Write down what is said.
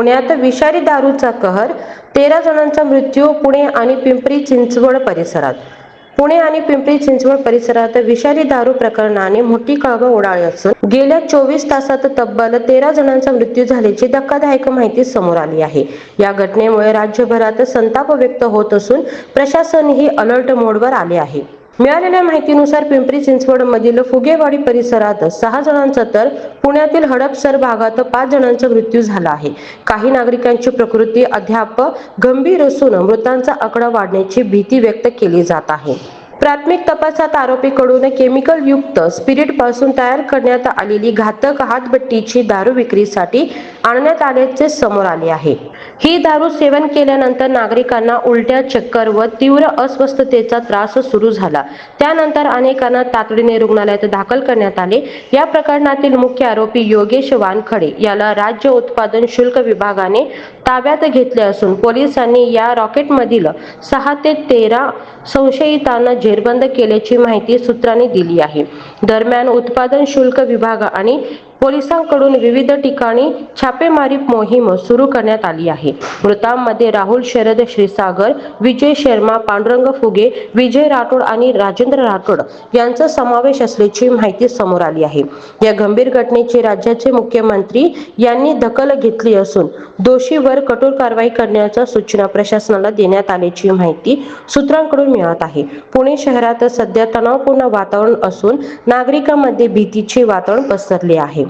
पुण्यात विषारी दारूचा कहर, 13 जणांचा मृत्यू. पुणे आणि पिंपरी चिंचवड परिसरात पुणे आणि पिंपरी चिंचवड परिसरात विषारी दारू प्रकरणाने मोठी खळबळ उडाली असून गेल्या 24 तासात तब्बल 13 जणांचा मृत्यू झाल्याची धक्कादायक माहिती समोर आली आहे. या घटनेमुळे राज्यभरात संताप व्यक्त होत असून प्रशासनही अलर्ट मोडवर आले आहे. मिळालेल्या माहितीनुसार पिंपरी चिंचवड मधील फुगेवाडी परिसरात 6 जणांचा तर पुण्यातील हडपसर भागात 5 जणांचा मृत्यू झाला आहे. काही नागरिकांची प्रकृती अद्याप गंभीर असून मृतांचा आकडा वाढण्याची भीती व्यक्त केली जात आहे. प्राथमिक तपासात आरोपीकडून केमिकल युक्त स्पिरिट पासून तयार करण्यात आलेली घातक हातभट्टीची दारू विक्रीसाठी आणण्यात आल्याचे समोर आले आहे. ही दारू सेवन केल्यानंतर नागरिकांना उलट्या, चक्कर व तीव्र अस्वस्थतेचा त्रास सुरू झाला. त्यानंतर अनेकांना तातडीने रुग्णालयात दाखल करण्यात आले. या प्रकरणातील मुख्य आरोपी योगेश वानखडे याला राज्य उत्पादन शुल्क विभागाने ताब्यात घेतले असून पोलिसांनी या रॉकेटमधील 6 ते 13 संशयितांना जेरबंद केल्याची माहिती सूत्रांनी दिली आहे. दरम्यान उत्पादन शुल्क विभाग आणि पोलिसांकडून विविध ठिकाणी छापेमारी मोहीम सुरू करण्यात आली आहे. मृतांमध्ये राहुल शरद क्षीरसागर, विजय शर्मा, पांडुरंग फुगे, विजय राठोड आणि राजेंद्र राठोड यांचा समावेश असल्याची माहिती समोर आली आहे. या गंभीर घटनेची राज्याचे मुख्यमंत्री यांनी दखल घेतली असून दोषींवर कठोर कारवाई करण्याच्या सूचना प्रशासनाला देण्यात आल्याची माहिती सूत्रांकडून मिळत आहे. पुणे शहरात सध्या तणावपूर्ण वातावरण असून नागरिकांमध्ये भीतीचे वातावरण पसरले आहे.